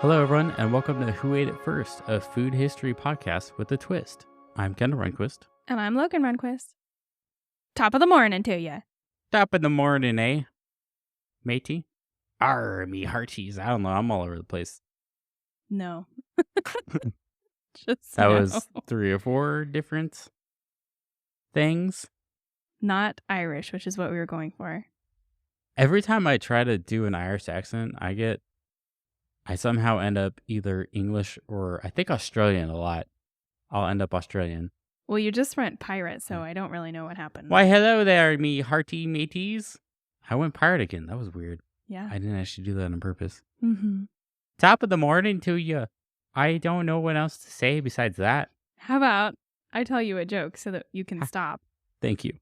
Hello, everyone, and welcome to Who Ate It First, a food history podcast with a twist. I'm Kendall Runquist. And I'm Logan Runquist. Top of the morning to you. Top of the morning, eh, matey? Arr, me hearties. I don't know. I'm all over the place. No. Just That no. was 3 or 4 different things. Not Irish, which is what we were going for. Every time I try to do an Irish accent, I somehow end up either English or I think Australian a lot. I'll end up Australian. Well, you just went pirate, so I don't really know what happened. Why, hello there, me hearty mateys. I went pirate again. That was weird. Yeah. I didn't actually do that on purpose. Mm-hmm. Top of the morning to you. I don't know what else to say besides that. How about I tell you a joke so that you can stop? Thank you.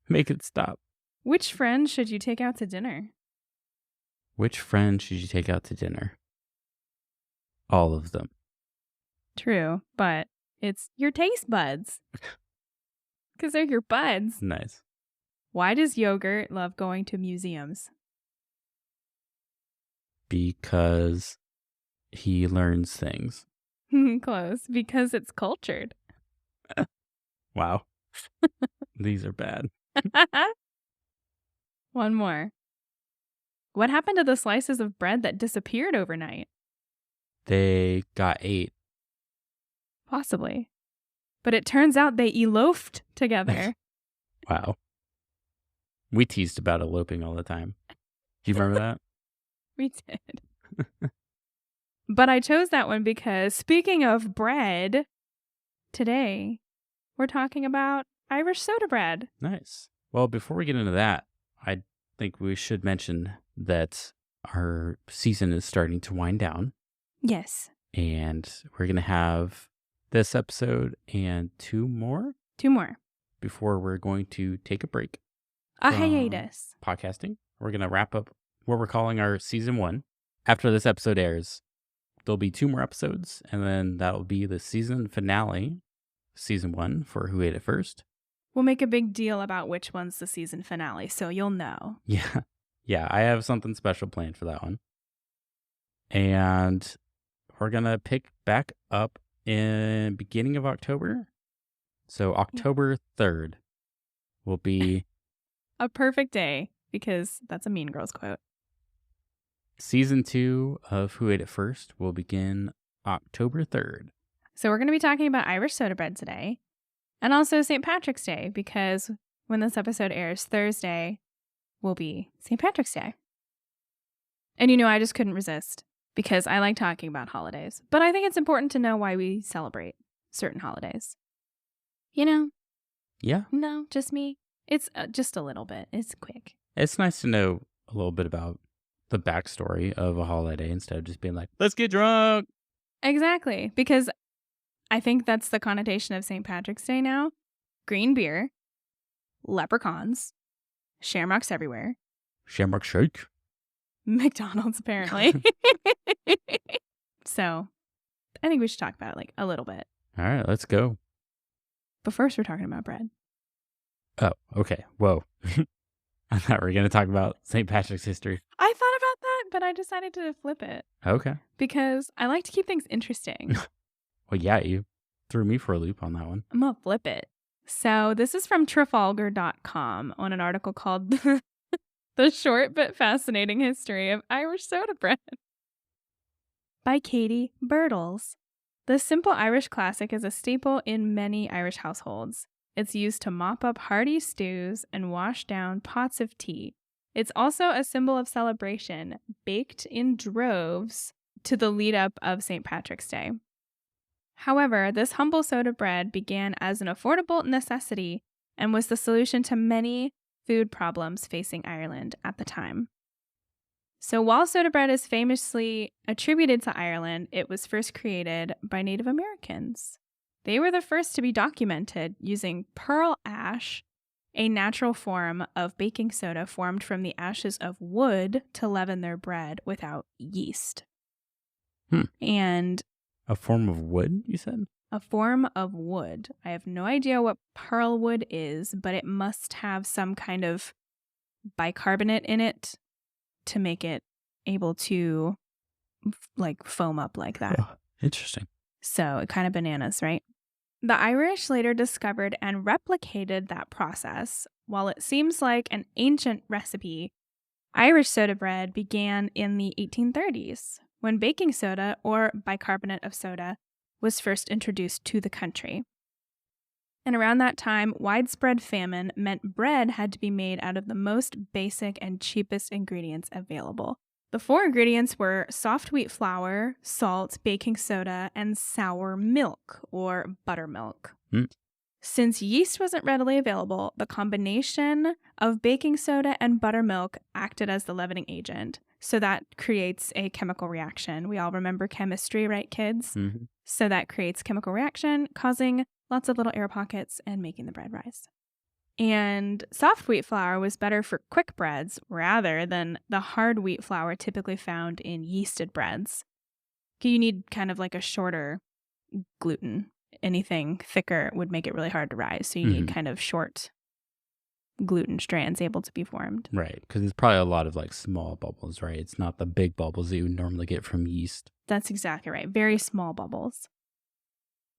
Make it stop. Which friend should you take out to dinner? Which friend should you take out to dinner? All of them. True, but it's your taste buds. Because they're your buds. Nice. Why does yogurt love going to museums? Because he learns things. Close. Because it's cultured. Wow. These are bad. One more. What happened to the slices of bread that disappeared overnight? They got ate. Possibly. But it turns out they eloped together. Wow. We teased about eloping all the time. Do you remember that? We did. But I chose that one because speaking of bread, today we're talking about Irish soda bread. Nice. Well, before we get into that, I think we should mention that our season is starting to wind down. Yes. And we're going to have this episode and 2 more. 2 more. Before we're going to take a break. A hiatus. Podcasting. We're going to wrap up what we're calling our season 1. After this episode airs, there'll be 2 more episodes. And then that'll be the season finale, season 1 for Who Ate It First. We'll make a big deal about which one's the season finale, so you'll know. Yeah. Yeah, I have something special planned for that one. And we're going to pick back up in beginning of October. So October 3rd will be a perfect day, because that's a Mean Girls quote. Season 2 of Who Ate It First will begin October 3rd. So we're going to be talking about Irish soda bread today. And also St. Patrick's Day, because when this episode airs, Thursday will be St. Patrick's Day. And I just couldn't resist, because I like talking about holidays. But I think it's important to know why we celebrate certain holidays. Yeah. No, just me. It's just a little bit. It's quick. It's nice to know a little bit about the backstory of a holiday instead of just being like, let's get drunk. Exactly. Because I think that's the connotation of St. Patrick's Day now. Green beer, leprechauns, shamrocks everywhere. Shamrock shake. McDonald's, apparently. So, I think we should talk about it a little bit. All right, let's go. But first, we're talking about bread. Oh, okay. Whoa. I thought we were going to talk about St. Patrick's history. I thought about that, but I decided to flip it. Okay. Because I like to keep things interesting. Well, yeah, you threw me for a loop on that one. I'm going to flip it. So this is from Trafalgar.com on an article called The Short But Fascinating History of Irish Soda Bread by Katie Birtles. The simple Irish classic is a staple in many Irish households. It's used to mop up hearty stews and wash down pots of tea. It's also a symbol of celebration, baked in droves to the lead up of St. Patrick's Day. However, this humble soda bread began as an affordable necessity and was the solution to many food problems facing Ireland at the time. So while soda bread is famously attributed to Ireland, it was first created by Native Americans. They were the first to be documented using pearl ash, a natural form of baking soda formed from the ashes of wood to leaven their bread without yeast. And a form of wood, you said? A form of wood. I have no idea what pearl wood is, but it must have some kind of bicarbonate in it to make it able to like foam up like that. Oh, interesting. So it kind of bananas, right? The Irish later discovered and replicated that process. While it seems like an ancient recipe, Irish soda bread began in the 1830s when baking soda, or bicarbonate of soda, was first introduced to the country. And around that time, widespread famine meant bread had to be made out of the most basic and cheapest ingredients available. The 4 ingredients were soft wheat flour, salt, baking soda, and sour milk, or buttermilk. Mm. Since yeast wasn't readily available, the combination of baking soda and buttermilk acted as the leavening agent. So that creates a chemical reaction. We all remember chemistry, right, kids? Mm-hmm. So that creates chemical reaction, causing lots of little air pockets and making the bread rise. And soft wheat flour was better for quick breads rather than the hard wheat flour typically found in yeasted breads. You need kind of like a shorter gluten. Anything thicker would make it really hard to rise. So you need kind of short gluten strands able to be formed. Right, because it's probably a lot of like small bubbles, right? It's not the big bubbles that you would normally get from yeast. That's exactly right. Very small bubbles.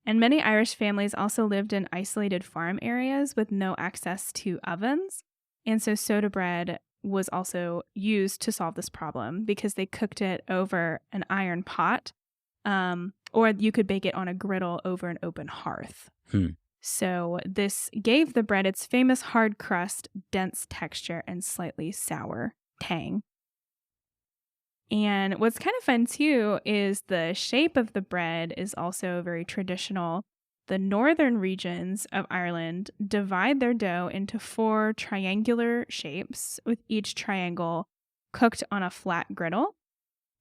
And many Irish families also lived in isolated farm areas with no access to ovens. And so soda bread was also used to solve this problem because they cooked it over an iron pot, or you could bake it on a griddle over an open hearth. So this gave the bread its famous hard crust, dense texture, and slightly sour tang. And what's kind of fun too is the shape of the bread is also very traditional. The northern regions of Ireland divide their dough into 4 triangular shapes, with each triangle cooked on a flat griddle.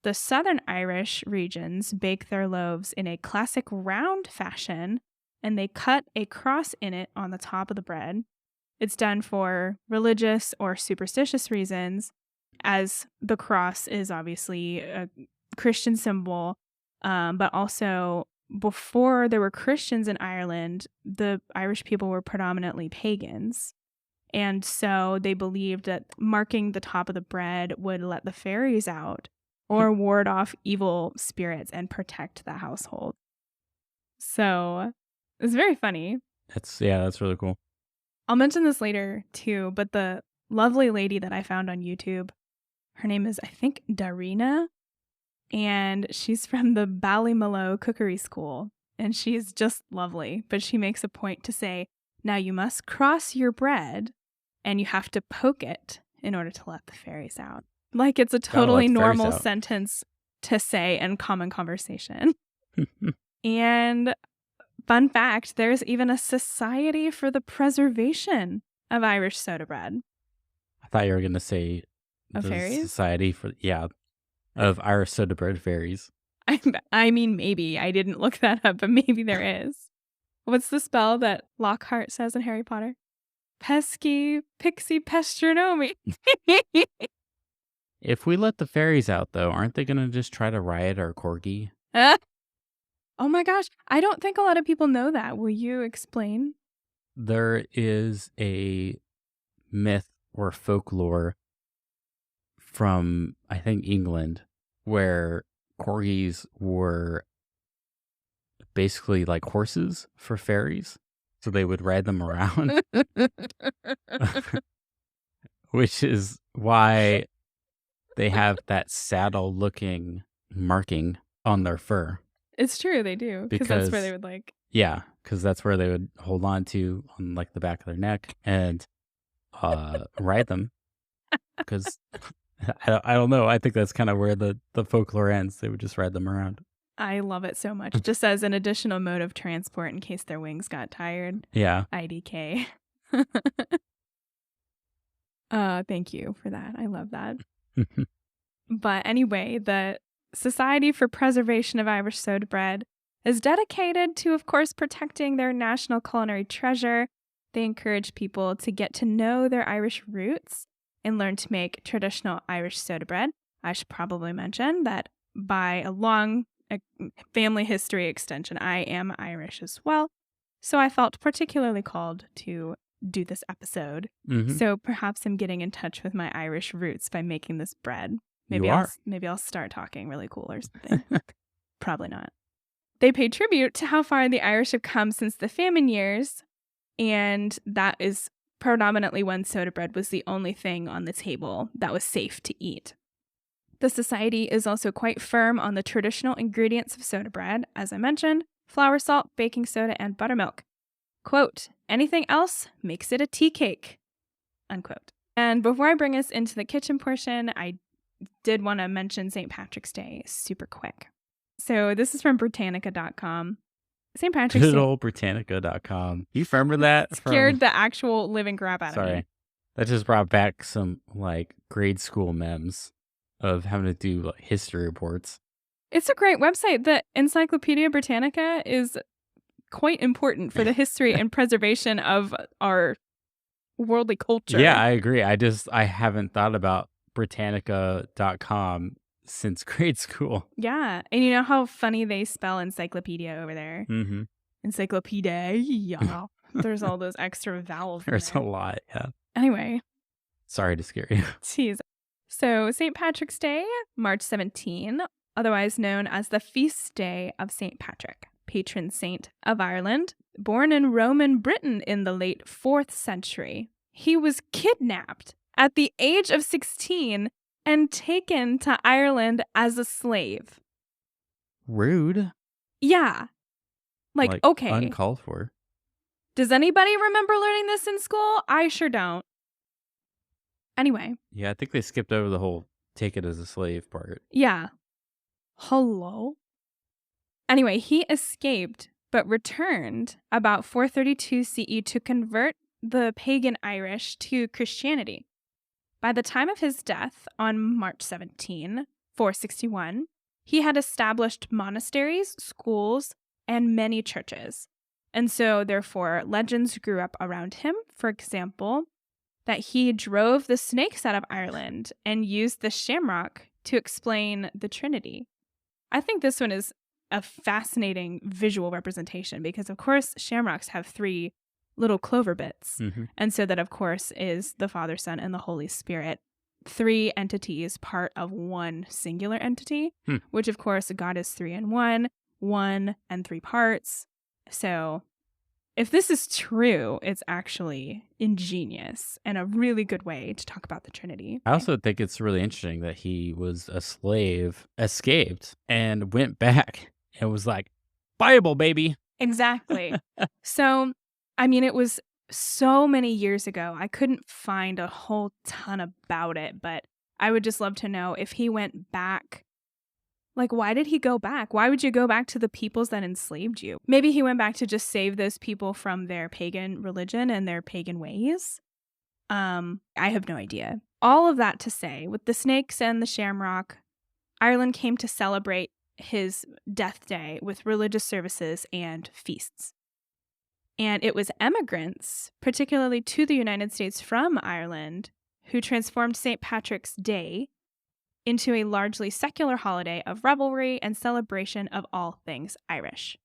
The southern Irish regions bake their loaves in a classic round fashion, and they cut a cross in it on the top of the bread. It's done for religious or superstitious reasons, as the cross is obviously a Christian symbol, but also before there were Christians in Ireland, the Irish people were predominantly pagans. And so they believed that marking the top of the bread would let the fairies out or ward off evil spirits and protect the household. So it's very funny. That's really cool. I'll mention this later too, but the lovely lady that I found on YouTube, her name is, I think, Darina, and she's from the Ballymaloe Cookery School, and she's just lovely. But she makes a point to say, now you must cross your bread, and you have to poke it in order to let the fairies out. Like it's a totally normal sentence to say in common conversation. And fun fact, there's even a society for the preservation of Irish soda bread. I thought you were going to say of the fairies? Society for, of Irish soda bread fairies. I mean, maybe. I didn't look that up, but maybe there is. What's the spell that Lockhart says in Harry Potter? Pesky, pixie, pestronomy. If we let the fairies out, though, aren't they going to just try to riot our corgi? Oh my gosh. I don't think a lot of people know that. Will you explain? There is a myth or folklore from, I think, England, where corgis were basically like horses for fairies. So they would ride them around, which is why they have that saddle-looking marking on their fur. It's true, they do. Because that's where they would like... Yeah, because that's where they would hold on to on like the back of their neck and ride them. Because I don't know. I think that's kind of where the folklore ends. They would just ride them around. I love it so much. Just as an additional mode of transport in case their wings got tired. Yeah. IDK. Thank you for that. I love that. But anyway, the Society for Preservation of Irish Soda Bread is dedicated to, of course, protecting their national culinary treasure. They encourage people to get to know their Irish roots and learn to make traditional Irish soda bread. I should probably mention that by a long family history extension, I am Irish as well. So I felt particularly called to do this episode. So perhaps I'm getting in touch with my Irish roots by making this bread. Maybe I'll start talking really cool or something. Probably not. They pay tribute to how far the Irish have come since the famine years, and that is predominantly when soda bread was the only thing on the table that was safe to eat. The society is also quite firm on the traditional ingredients of soda bread, as I mentioned, flour, salt, baking soda, and buttermilk. Quote, anything else makes it a tea cake, unquote. And before I bring us into the kitchen portion, I did want to mention St. Patrick's Day super quick. So this is from Britannica.com. St. Patrick's Good Day. old Britannica.com. You remember that? Scared the actual living crap out of me. Sorry. That just brought back some like grade school memes of having to do like history reports. It's a great website. The Encyclopedia Britannica is quite important for the history and preservation of our worldly culture. Yeah, I agree. I haven't thought about Britannica.com since grade school. Yeah. And you know how funny they spell encyclopedia over there? Mm-hmm. Encyclopedia. There's all those extra vowels. There's a lot, yeah. Anyway. Sorry to scare you. Jeez. So St. Patrick's Day, March 17, otherwise known as the Feast Day of St. Patrick, patron saint of Ireland, born in Roman Britain in the late 4th century. He was kidnapped at the age of 16 and taken to Ireland as a slave. Rude. Yeah. Like okay. Uncalled for. Does anybody remember learning this in school? I sure don't. Anyway. Yeah, I think they skipped over the whole take it as a slave part. Yeah. Hello? Anyway, he escaped but returned about 432 CE to convert the pagan Irish to Christianity. By the time of his death on March 17, 461, he had established monasteries, schools, and many churches. And so, therefore, legends grew up around him. For example, that he drove the snakes out of Ireland and used the shamrock to explain the Trinity. I think this one is a fascinating visual representation because, of course, shamrocks have 3 little clover bits. Mm-hmm. And so that, of course, is the Father, Son, and the Holy Spirit. 3 entities, part of one singular entity, which, of course, God is 3 in 1 and 3 parts. So if this is true, it's actually ingenious and a really good way to talk about the Trinity. I also think it's really interesting that he was a slave, escaped, and went back and was like, Bible, baby. Exactly. So, I mean, it was so many years ago. I couldn't find a whole ton about it, but I would just love to know if he went back. Like, why did he go back? Why would you go back to the peoples that enslaved you? Maybe he went back to just save those people from their pagan religion and their pagan ways. I have no idea. All of that to say, with the snakes and the shamrock, Ireland came to celebrate his death day with religious services and feasts. And it was emigrants, particularly to the United States from Ireland, who transformed St. Patrick's Day into a largely secular holiday of revelry and celebration of all things Irish.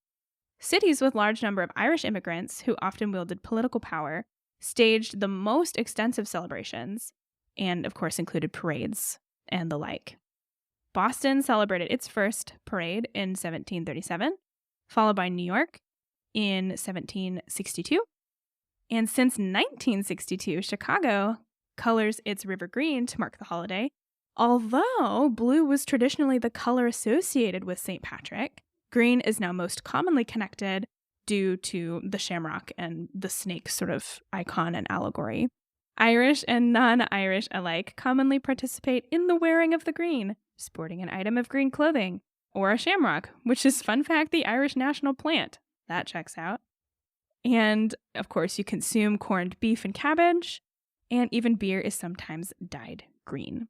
Cities with large number of Irish immigrants, who often wielded political power, staged the most extensive celebrations, and of course included parades and the like. Boston celebrated its first parade in 1737, followed by New York in 1762. And since 1962, Chicago colors its river green to mark the holiday. Although blue was traditionally the color associated with St. Patrick, green is now most commonly connected due to the shamrock and the snake sort of icon and allegory. Irish and non-Irish alike commonly participate in the wearing of the green, sporting an item of green clothing, or a shamrock, which is, fun fact, the Irish national plant. That checks out. And, of course, you consume corned beef and cabbage, and even beer is sometimes dyed green.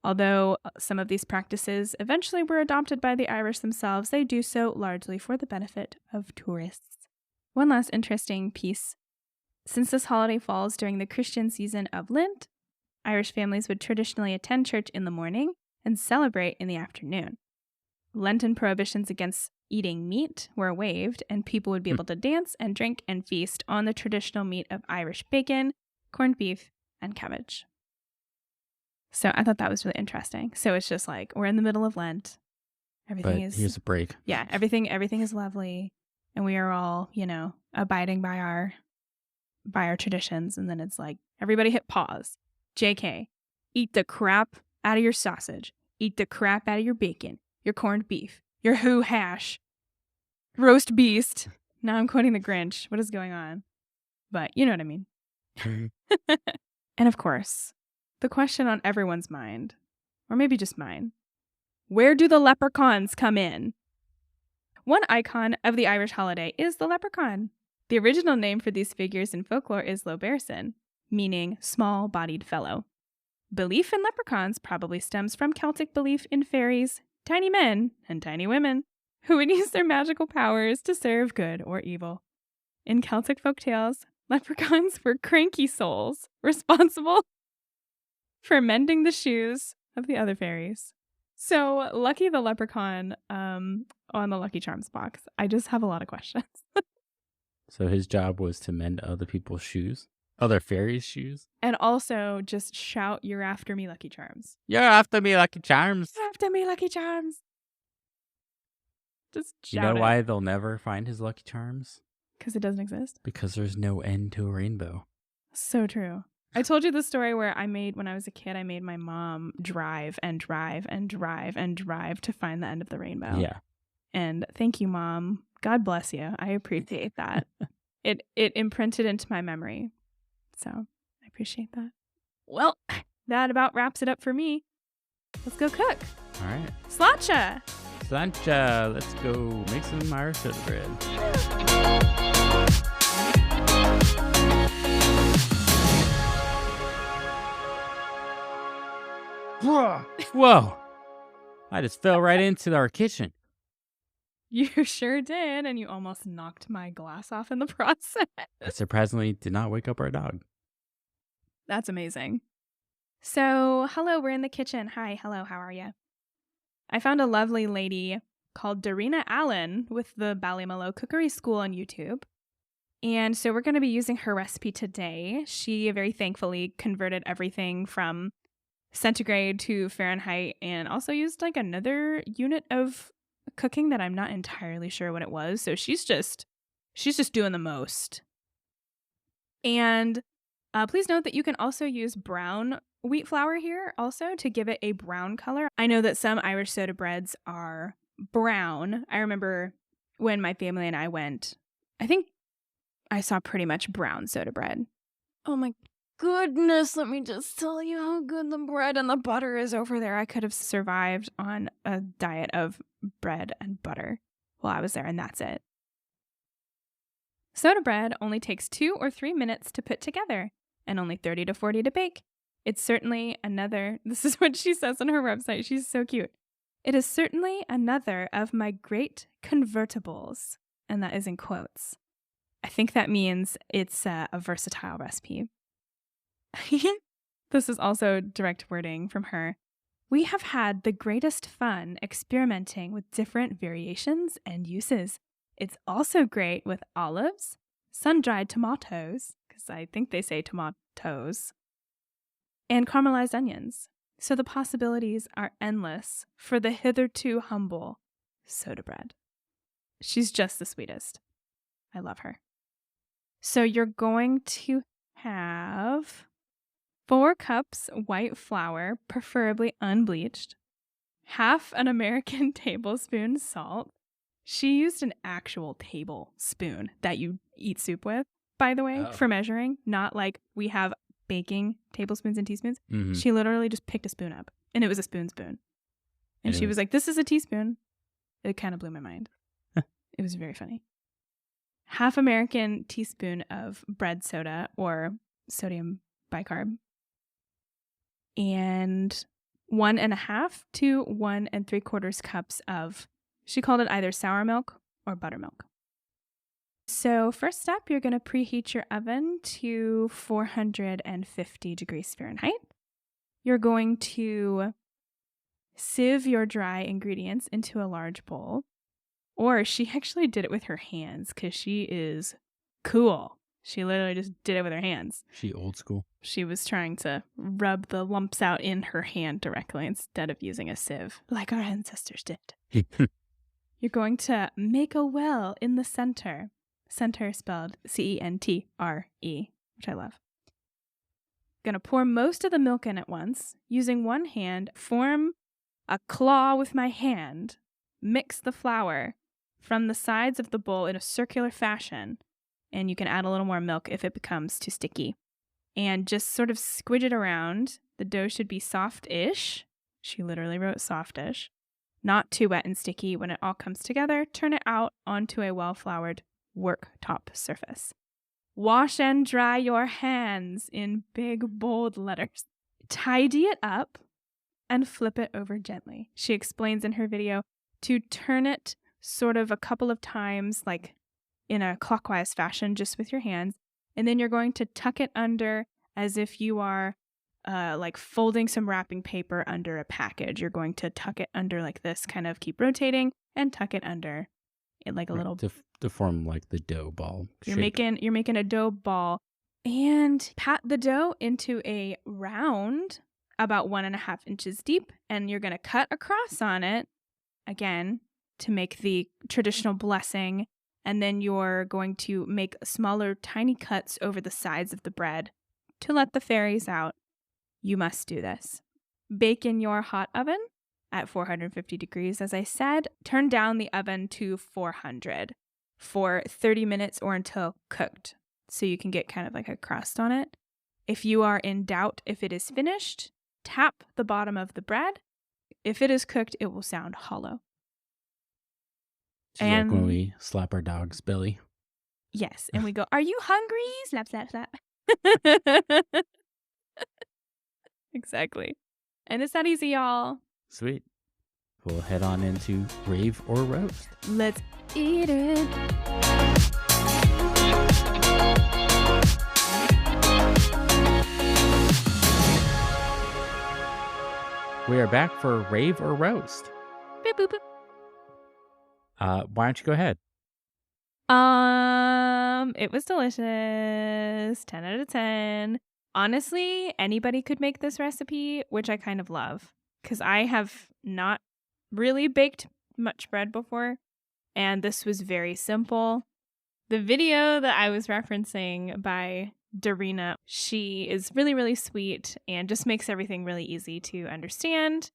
Although some of these practices eventually were adopted by the Irish themselves, they do so largely for the benefit of tourists. One last interesting piece. Since this holiday falls during the Christian season of Lent, Irish families would traditionally attend church in the morning and celebrate in the afternoon. Lenten prohibitions against eating meat were waived, and people would be able to dance and drink and feast on the traditional meat of Irish bacon, corned beef, and cabbage. So I thought that was really interesting. So it's just like we're in the middle of Lent. Everything But is here's a break. yeah, everything is lovely, and we are all, abiding by our traditions, and then it's like everybody hit pause. JK, eat the crap out of your sausage. Eat the crap out of your bacon, your corned beef, your who hash, roast beast. Now I'm quoting the Grinch. What is going on? But you know what I mean. And of course, the question on everyone's mind, or maybe just mine, where do the leprechauns come in? One icon of the Irish holiday is the leprechaun. The original name for these figures in folklore is loberson, meaning small-bodied fellow. Belief in leprechauns probably stems from Celtic belief in fairies, tiny men, and tiny women, who would use their magical powers to serve good or evil. In Celtic folktales, leprechauns were cranky souls responsible for mending the shoes of the other fairies. So, Lucky the Leprechaun on the Lucky Charms box. I just have a lot of questions. So his job was to mend other people's shoes? Other fairies' shoes? And also just shout, "You're after me, Lucky Charms." You're after me, Lucky Charms. You're after me, Lucky Charms. Just shout You know it. why they'll never find his Lucky Charms? Because it doesn't exist. Because there's no end to a rainbow. So true. I told you the story where when I was a kid, I made my mom drive and drive and drive and drive to find the end of the rainbow. Yeah. And thank you, Mom. God bless you. I appreciate that. It imprinted into my memory. So I appreciate that. Well, that about wraps it up for me. Let's go cook. All right. Slainte. Slainte, let's go make some Irish soda bread. Whoa. I just fell right into our kitchen. You sure did, and you almost knocked my glass off in the process. I surprisingly did not wake up our dog. That's amazing. So, hello, we're in the kitchen. Hi, hello, how are you? I found a lovely lady called Darina Allen with the Ballymaloe Cookery School on YouTube. And so we're going to be using her recipe today. She very thankfully converted everything from centigrade to Fahrenheit and also used like another unit of cooking that I'm not entirely sure what it was. So she's just doing the most. And please note that you can also use brown wheat flour here also to give it a brown color. I know that some Irish soda breads are brown. I remember when my family and I went, I think I saw pretty much brown soda bread. Oh my goodness, let me just tell you how good the bread and the butter is over there. I could have survived on a diet of bread and butter while I was there, and that's it. Soda bread only takes 2 or 3 minutes to put together and only 30 to 40 to bake. It's certainly another, this is what she says on her website. She's so cute. It is certainly another of my great convertibles. And that is in quotes. I think that means it's a versatile recipe. This is also direct wording from her. We have had the greatest fun experimenting with different variations and uses. It's also great with olives, sun-dried tomatoes, because I think they say tomatoes, and caramelized onions. So the possibilities are endless for the hitherto humble soda bread. She's just the sweetest. I love her. So you're going to have 4 cups white flour, preferably unbleached, half an American tablespoon salt. She used an actual tablespoon that you eat soup with, by the way, for measuring, not like we have baking tablespoons and teaspoons. Mm-hmm. She literally just picked a spoon up, and it was a spoon. And she was like, this is a teaspoon. It kind of blew my mind. It was very funny. Half American teaspoon of bread soda or sodium bicarb. And 1.5 to 1 3/4 cups of, she called it either sour milk or buttermilk. So first step, you're going to preheat your oven to 450 degrees Fahrenheit. You're going to sieve your dry ingredients into a large bowl. Or she actually did it with her hands because she is cool. She literally just did it with her hands. She old school. She was trying to rub the lumps out in her hand directly instead of using a sieve, like our ancestors did. You're going to make a well in the center. Center spelled C-E-N-T-R-E, which I love. Going to pour most of the milk in at once. Using one hand, form a claw with my hand. Mix the flour from the sides of the bowl in a circular fashion. And you can add a little more milk if it becomes too sticky. And just sort of squidge it around. The dough should be soft-ish. She literally wrote soft-ish. Not too wet and sticky. When it all comes together, turn it out onto a well-floured worktop surface. Wash and dry your hands in big, bold letters. Tidy it up and flip it over gently. She explains in her video to turn it sort of a couple of times, like in a clockwise fashion, just with your hands. And then you're going to tuck it under as if you are like folding some wrapping paper under a package. You're going to tuck it under like this, kind of keep rotating and tuck it under it like a little to form like the dough ball You're shape. making a dough ball and pat the dough into a round about 1.5 inches deep, and you're going to cut across on it again to make the traditional blessing, and then you're going to make smaller tiny cuts over the sides of the bread to let the fairies out. You must do this. Bake in your hot oven at 450 degrees, as I said. Turn down the oven to 400 for 30 minutes or until cooked, so you can get kind of like a crust on it. If you are in doubt if it is finished, tap the bottom of the bread. If it is cooked, it will sound hollow. Just like when we slap our dog's belly. Yes, and we go, "Are you hungry?" Slap, slap, slap. Exactly. And it's that easy, y'all. Sweet. We'll head on into rave or roast. Let's eat it. We are back for rave or roast. Boop, boop, boop. Why don't you go ahead? It was delicious. 10 out of 10. Honestly, anybody could make this recipe, which I kind of love, because I have not really baked much bread before, and this was very simple. The video that I was referencing by Darina, she is really, really sweet and just makes everything really easy to understand.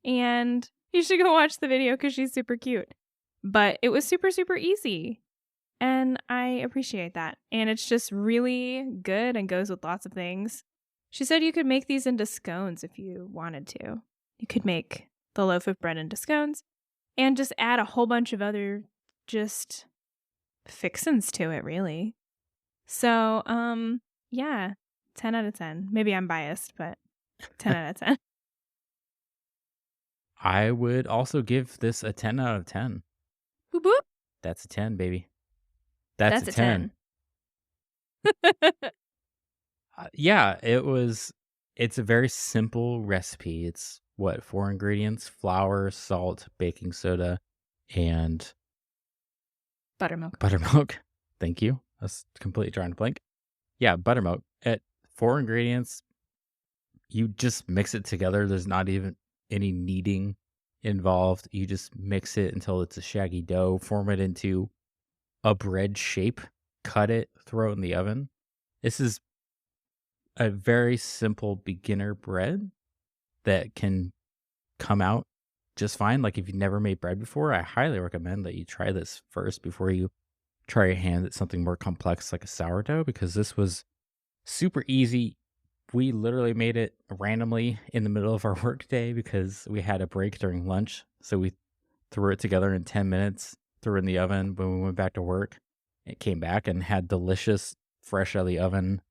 And you should go watch the video because she's super cute. But it was super, super easy. And I appreciate that. And it's just really good and goes with lots of things. She said you could make these into scones if you wanted to. You could make the loaf of bread into scones and just add a whole bunch of other just fixins to it, really. So, yeah, 10 out of 10. Maybe I'm biased, but 10 out of 10. I would also give this a 10 out of 10. Boop, boop. That's a 10, baby. That's a 10. Yeah, it's a very simple recipe. It's 4 ingredients: flour, salt, baking soda, and Buttermilk. Buttermilk. Thank you. I was completely drawing a blank. Yeah, buttermilk. At 4 ingredients, you just mix it together. There's not even any kneading involved. You just mix it until it's a shaggy dough, form it into a bread shape, cut it, throw it in the oven. This is a very simple beginner bread that can come out just fine. Like if you've never made bread before, I highly recommend that you try this first before you try your hand at something more complex like a sourdough, because this was super easy. We literally made it randomly in the middle of our work day because we had a break during lunch. So we threw it together in 10 minutes, threw it in the oven. When we went back to work, it came back and had delicious, fresh out of the oven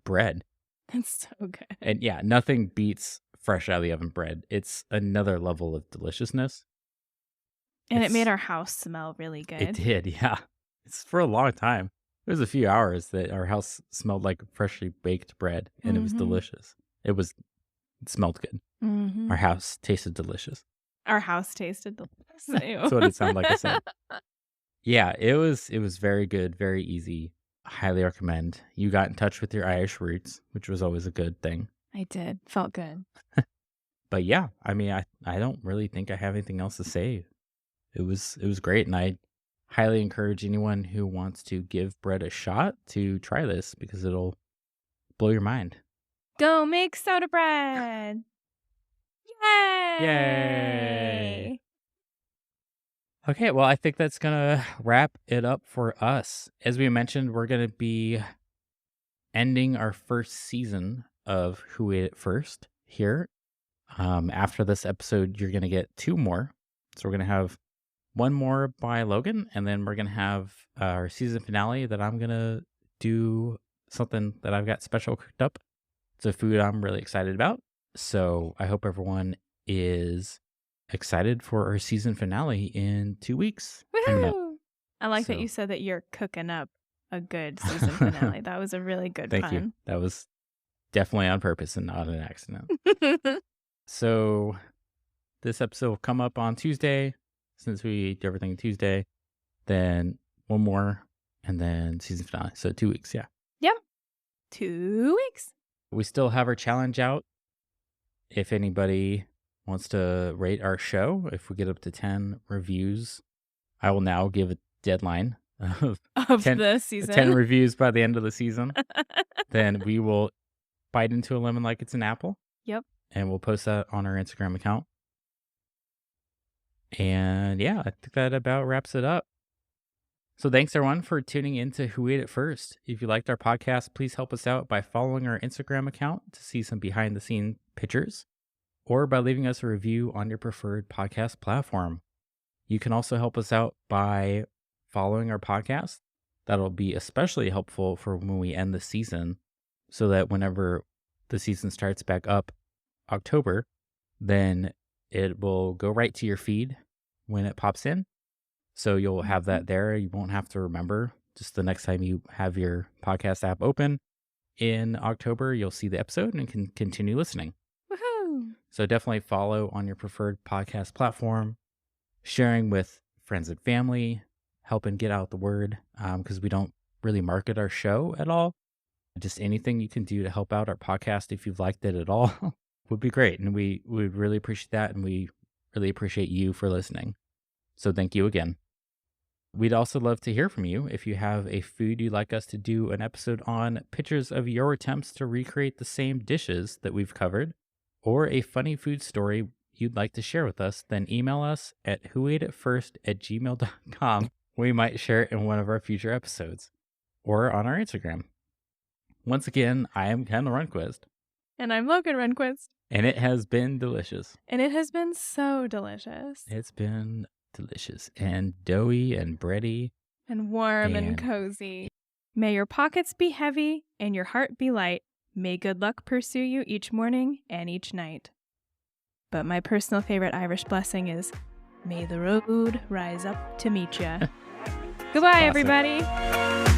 bread. That's so good. And yeah, nothing beats fresh out of the oven bread. It's another level of deliciousness. And it made our house smell really good. It did, yeah. It's for a long time. There was a few hours that our house smelled like freshly baked bread, and it was delicious. It smelled good. Mm-hmm. Our house tasted delicious. Our house tasted delicious. That's what it sounded like I said. Yeah, it was very good, very easy. highly recommend. You got in touch with your Irish roots, which was always a good thing. I did. Felt good. But yeah, I mean, I don't really think I have anything else to say. It was great, and I highly encourage anyone who wants to give bread a shot to try this because it'll blow your mind. Go make soda bread. Yay! Yay! Okay, well, I think that's going to wrap it up for us. As we mentioned, we're going to be ending our first season of Who Ate It First here. After this episode, you're going to get 2 more. So we're going to have 1 more by Logan, and then we're going to have our season finale that I'm going to do something that I've got special cooked up. It's a food I'm really excited about. So I hope everyone is excited for our season finale in 2 weeks. Woohoo! I like that you said that you're cooking up a good season finale. That was a really good Thank you. That was definitely on purpose and not an accident. So this episode will come up on Tuesday, since we do everything Tuesday. Then 1 more, and then season finale. So 2 weeks, yeah. Yep. 2 weeks. We still have our challenge out. If anybody wants to rate our show, if we get up to 10 reviews, I will now give a deadline of 10, the season. 10 reviews by the end of the season. Then we will bite into a lemon like it's an apple. Yep. And we'll post that on our Instagram account. And yeah, I think that about wraps it up. So thanks everyone for tuning in to Who Ate It First. If you liked our podcast, please help us out by following our Instagram account to see some behind the scene pictures, or by leaving us a review on your preferred podcast platform. You can also help us out by following our podcast. That'll be especially helpful for when we end the season, so that whenever the season starts back up October, then it will go right to your feed when it pops in. So you'll have that there. You won't have to remember. Just the next time you have your podcast app open in October, you'll see the episode and can continue listening. Woohoo! So definitely follow on your preferred podcast platform, sharing with friends and family, helping get out the word, because we don't really market our show at all. Just anything you can do to help out our podcast, if you've liked it at all, would be great. And we would really appreciate that. And we really appreciate you for listening. So thank you again. We'd also love to hear from you. If you have a food you'd like us to do an episode on, pictures of your attempts to recreate the same dishes that we've covered, or a funny food story you'd like to share with us, then email us at whoateitfirst@gmail.com. We might share it in one of our future episodes, or on our Instagram. Once again, I am Kendall Runquist. And I'm Logan Runquist. And it has been delicious. And it has been so delicious. It's been delicious and doughy and bready. And warm and cozy. May your pockets be heavy and your heart be light. May good luck pursue you each morning and each night. But my personal favorite Irish blessing is, may the road rise up to meet ya. Goodbye, Classic. everybody.